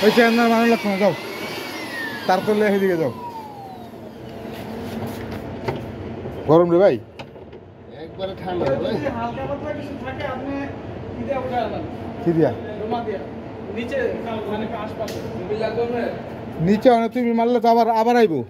ওই চেয়ার মানুষ লাগছে না, যাও তার তলে সেদিকে যাও। গরম রে ভাই, একবারে ঠান্ডা হালকা পাতলা কিছু থাকে আপনি কি দিয়া নিচে মানে আশপাশে লাগবে নিচে অনেক তুমি মারলে তো আবার আবার আইবো।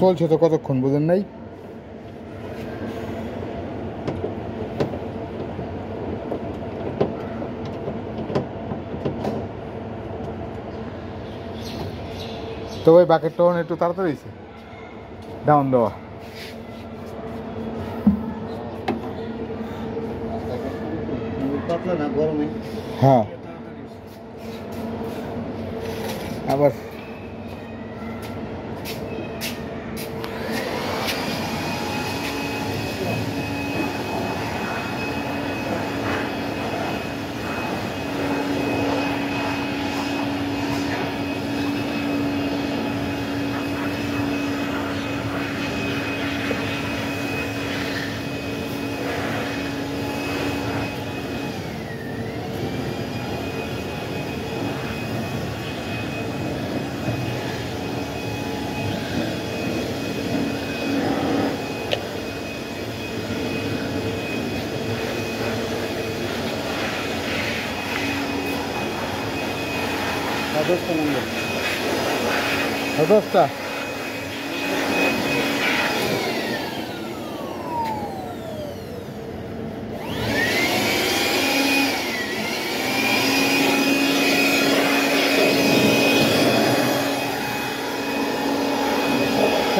চলছে তো কতক্ষণ বুঝেন নাই। তো ওই বাকেটটা একটু তাড়াতাড়ি হয়েছে ডাউন দেওয়া। পাতলা না গরমে হ্যাঁ আবার দশটা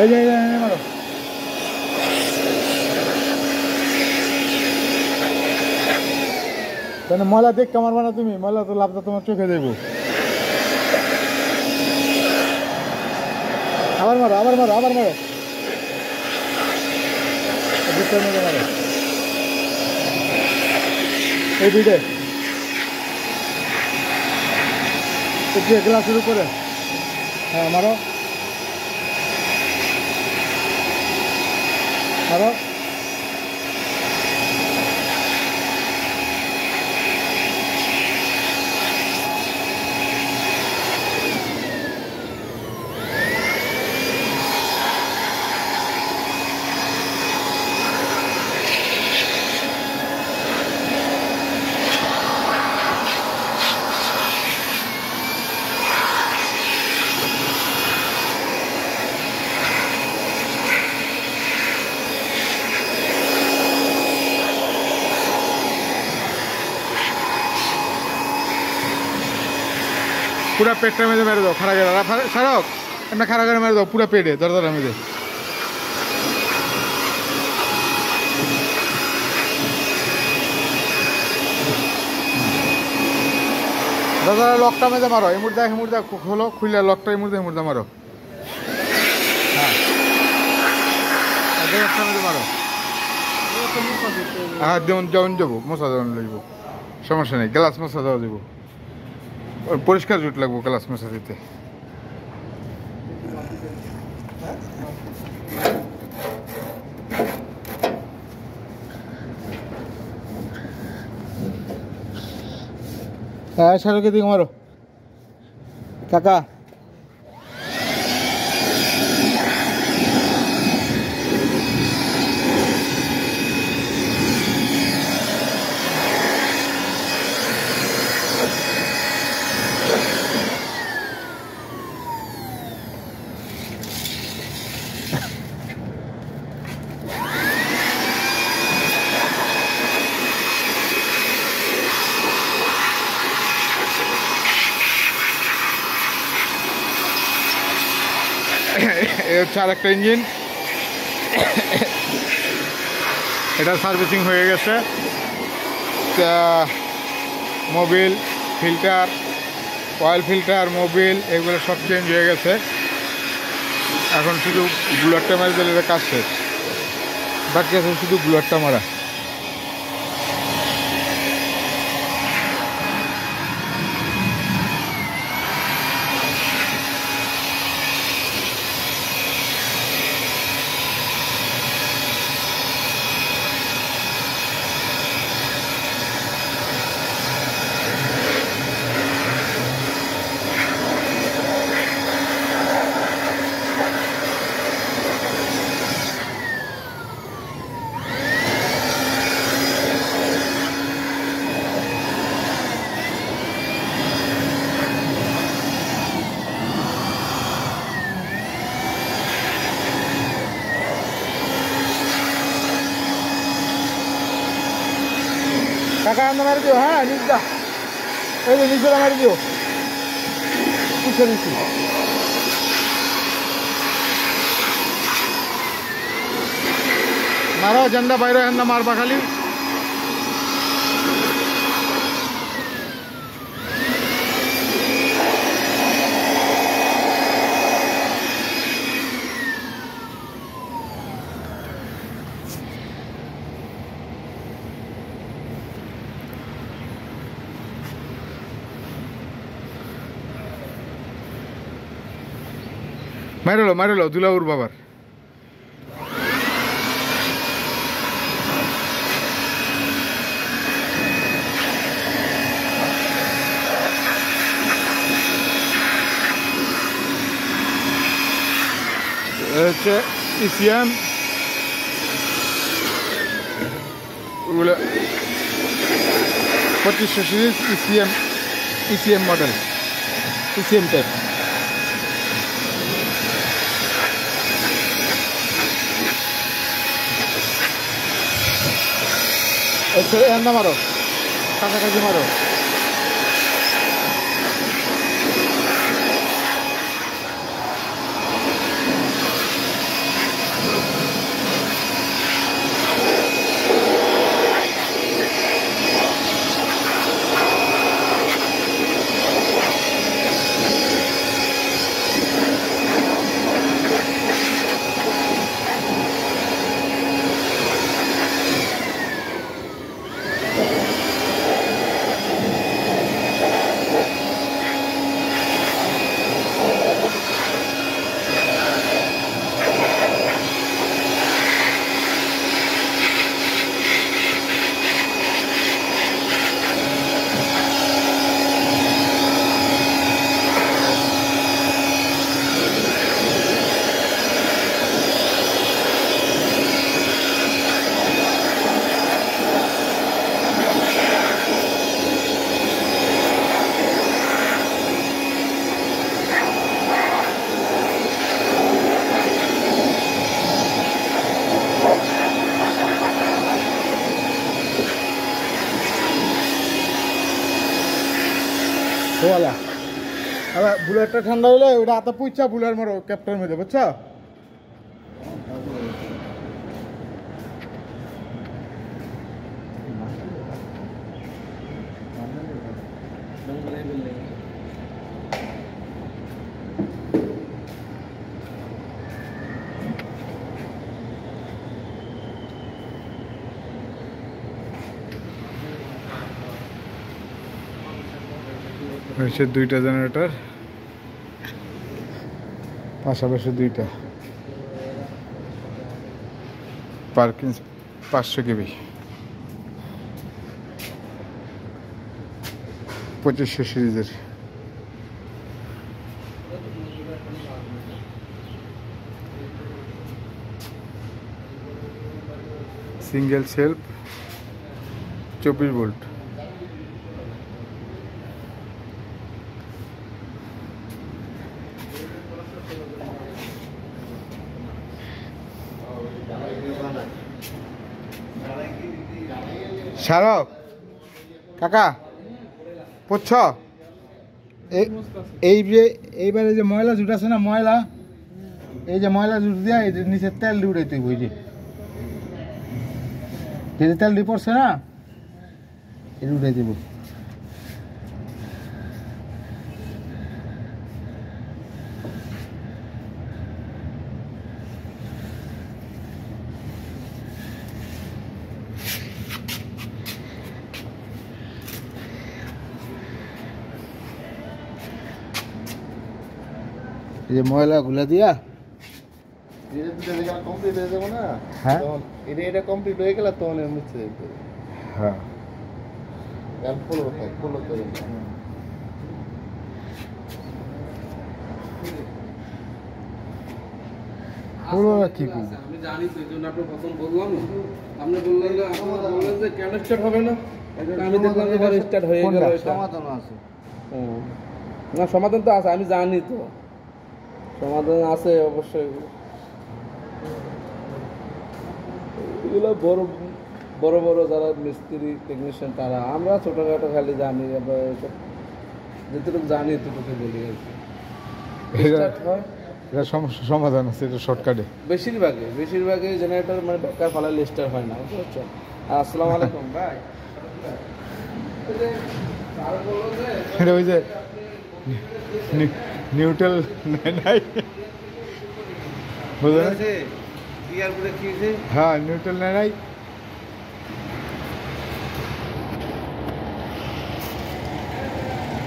এই যে মারো তাহলে ময়লা দেখ কামার বানা তুমি, ময়লা তো লাভটা তোমার চোখে দেবো। আবার মারো আবার মারো আবার মারো দুটোর মধ্যে মারো এই দুইটাই গ্লাসের উপরে। হ্যাঁ মারো মারো पूरा पेट में मेरे दो खड़ा कर सड़क एमना खड़ा कर मेरे दो पूरा पेट है दर में दे दादा लकटा में मारो ये मुर्दा खोलो खुले लकटा मुर्दा मारो। हाँ मारो हाँ যেমন যেমন যাবো মশা যেমন লাগবো সমস্যা নেই গ্লাস মশা দেওয়া যাবো পরিষ্কার জুট লাগবো গ্লাস মশা দিতে। হ্যাঁ শাহরুখের দিকে মারো কাকা। হচ্ছে আর একটা ইঞ্জিন, এটা সার্ভিসিং হয়ে গেছে। Mobil filter, oil filter, Mobil এগুলো সব চেঞ্জ হয়ে গেছে। এখন শুধু ব্লুয়ারটা মারি দিলে এটা কাজ শেষ, বাকি আছে শুধু ব্লুয়ারটা মারা। কাকা আমরা মারি দিও, হ্যাঁ নিজটা এই যে নিজেরা মারি দিও, পুষে দিচ্ছি। মারো ঝান্ডা বাইরে ঝান্ডা মারবা খালি। মারিলো দুলাউর বাবার। হচ্ছে ইসিএম, ওগুলো 2500 series ECM model, ECM type. এন্না মারো, কাছাকাছি মারো। ওয়ালা আবার বুলেটটা ঠান্ডা হলে ওটা আতা পুইচা বুলার মারো ক্যাপ্টেন মধ্যে, বুঝছো? হচ্ছে দুইটা জেনারেটর, পাশাপাশি দুইটা, পার্কিংস 500 কেবি, 2500 সিরিজের। Single self 24 volt. সারক কাকা বুঝছ, এইবারে যে ময়লা জুটাছে না, ময়লা এই যে ময়লা জুট দিয়া এই যে নিচে তেল দিয়ে উড়াইতে হইব, এই যে তেল দিয়ে পড়ছে না, এটা উঠাই দেব। এই যে ময়লা গুলা দিয়া কমপ্লিট হয়ে যাবো না, হ্যাঁ এটা কমপ্লিট হয়ে গেলে তখন মুছে যেতে হ্যাঁ ফলো করে কি আমি জানি তো, এই জন্য আপনার প্রথম বললাম না, আপনি বললেন যে কেন স্টার্ট হবে না, আমি দেখলাম যে এবার স্টার্ট হয়ে গেল। সমাধান আছে। না সমাধান তো আছে, আমি জানি তো সমাধান আছে অবশ্যই। এগুলো বড় বড় বড় যারা মিস্ত্রি টেকনিশিয়ান তারা, আমরা ছোটোখাটো খালি জানি, যেটুকু জানি এতটুকু বলি আর কি। Start হয় এটা সমস্যা সমাধান আছে, এটা শর্টকাটে। বেশিরভাগে জেনারেটর মানে বেকার ফালালে স্টার্ট হয় না, বুঝতে পারছেন? আসসালামু আলাইকুম ভাই। এটা ওই যে নিউট্রাল নাই, বুঝলেন? হ্যাঁ নিউট্রাল নাই।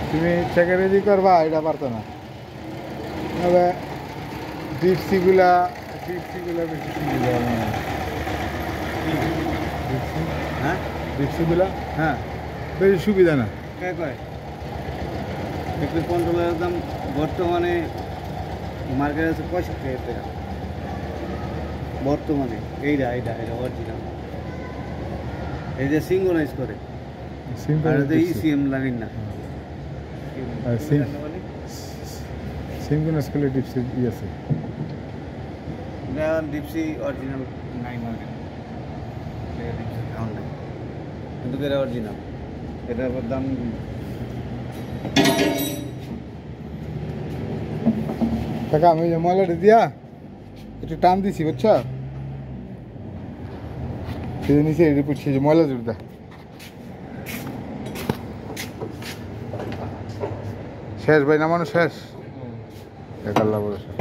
তুমি চেকারেজি করবা, এটা পারতো না। তবে ডিপসিগুলা বেশি সুবিধা হবে না। হ্যাঁ ডিপসিগুলা হ্যাঁ বেশি সুবিধা না। একটু কন্ট্রোলের দাম বর্তমানে মার্কেটে আছে 65,000 টাকা বর্তমানে। এইটা অরিজিনাল, এই যে সিঙ্গোনাইজ করে, আর এটা ইসিএম লাগাই না। সিঙ্গোনাইজ করলে ডিপসি আছে। ডিপসি অরিজিনাল নাই মার্কেট, কিন্তু এটা অরিজিনাল, এটার দাম টাকা আমি যে ময়লাটা দিয়া একটু টান দিছি, বুঝছো? সেটা নিচে পুড়ছে যে ময়লা জুড়দা। শেষ ভাই, নামানো শেষ। আল্লাহ ভরসা।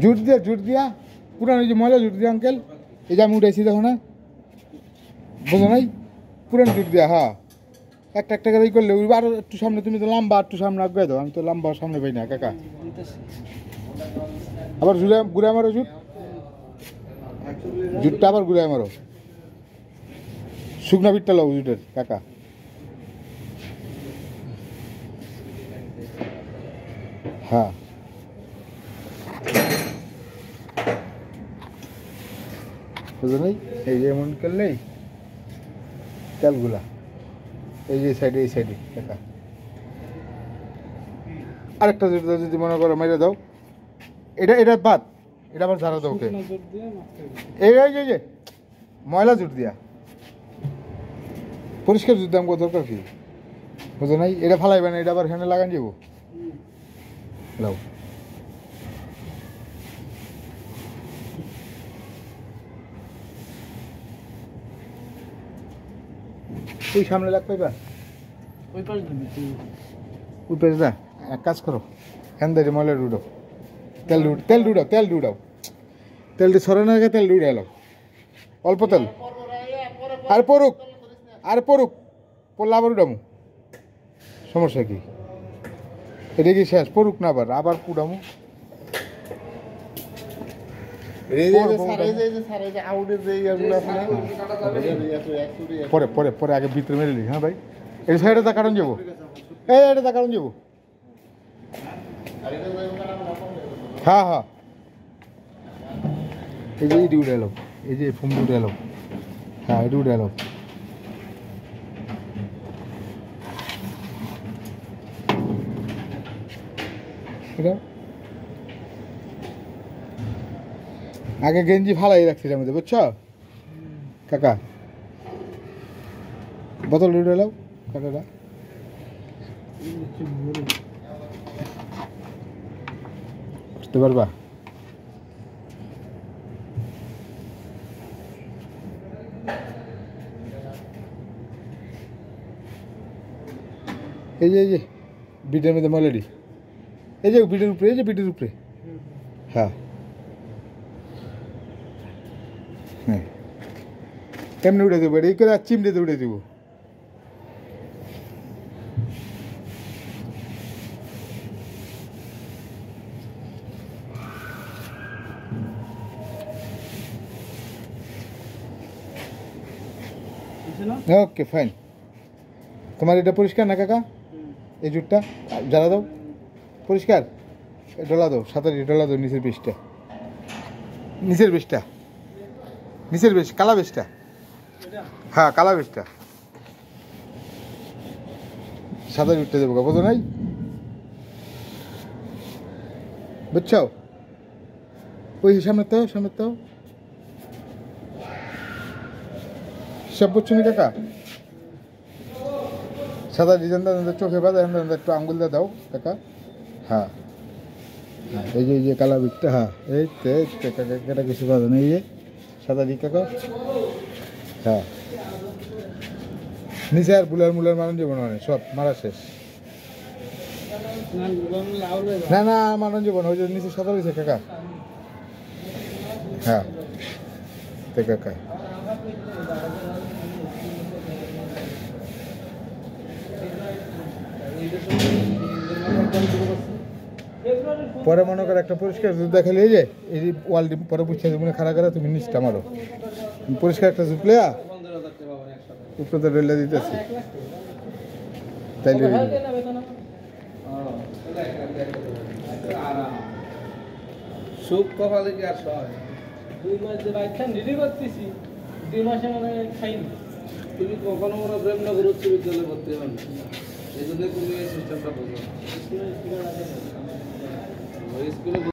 জুট দিয়া পুরানো যে ময়লা জুট দিয়া আঙ্কেল, এই যে আমি উঠাইছি দেখো না, বোঝো নাই? পুরানো জুট দিয়া, হ্যাঁ একটা একটা করে করলে আরো একটু সামনে, তুমি তো লম্বা একটু সামনে আগে দাও, আমি তো লম্বা সামনে পাই না কাকা। আবার ঘুরে মারো জুটটা আবার ঘুরে মারো, শুকনা পিঠটা লাও জুটের কাকা। হ্যাঁ বুঝো নাই? এই যে এমন করলেই তেলগুলা এই যে সাইডে, এই সাইডে দেখা। আরেকটা যদি মনে করো মেরে দাও, এটা বাদ, এটা আবার ঝাড়া দাও। ওকে এই যে ময়লা জুট দিয়া পরিষ্কার জুট দাম দরকার কি, বুঝো নাই? এটা ফালাইবে না, এটা আবার এখানে লাগান যাবো। লাও ওই সামনে লাগ পাইবা, ওই পাশ দিবি তুই। ওই পেজ দা। এক কাজ করো, এখান ময়লা ডুডাও, তেল ডুডাও, তেলটি সরে না, তেল ডুডে এলো, অল্প তেল। আর পড়ুক পড়লে আবার উঠামু, সমস্যা কি? এটা কি শেষ? পড়ুক না, আবার পুডামু। পরে আগে ভিতরে মেরে নি। হ্যাঁ ভাই, এই সাইডে তা কারণ যাবো, এটা তা কারণ যাবো। হ্যাঁ এই যে এটি উঠে এলো, এই যে ফুমটি উঠে এলো। হ্যাঁ এটি উঠে এলো। এটা আগে গেঞ্জি ফালাই রাখছিলাম, বুঝছো কাকা? বোতল উঠে লাও কাটাটা উঠতে পারবা এই যে বিটের মধ্যে ময়লাডি এই যে বিটের উপরে বিটের উপরে হ্যাঁ হ্যাঁ এমনি উঠে দেবো এই করে চিমড়েতে উঠে দেবো ওকে ফাইন তোমার এটা পরিষ্কার না কাকা এই জুটটা জ্বালা দাও পরিষ্কার ডলা দাও সাঁতারি ডলা দাও নিচের বেশটা নিচের বেশ কালা বেশটা হ্যাঁ কালা বেশটা সাঁতারি উঠতে দেবো কত নাই বুঝছো ওই সামনে তো সব বুঝছো নি কাকা সাদা ডিজাইন দাও চোখে বাঁধা একটু আঙ্গুল দাও কাকা হ্যাঁ এই যে কালা বিকটা হ্যাঁ এই তো কাকা কিছু বাঁধা নেই এই যে সাদা দিক কাকা হ্যাঁ নিচে আর বুলার মুলার মানুষ জীবন মানে সব মারা শেষ না মানুষ জীবন ওই যে নিচে সাদা রয়েছে কাকা হ্যাঁ তো কাকা পরে মনে করো একটা পরিষ্কার জুপ দেখালে এই যে এই ওয়াল পরে পুষছে মনে খারাপ করে তুমি নিচটা মারো পরিষ্কার একটা জুপ লেয়া উপরে রেলে দিতেছি তাইলে সুখ কপালে কি আর সয় 2 মাস যে বাইকখান রেডি করতেছি 2 মাসে মানে খাইনি তুমি কখনো ওরা প্রেমনগর উচ্চ বিদ্যালয়ে ভর্তি হন এই জন্য তুমি এই সিস্টেমটা বোঝো স্কুলে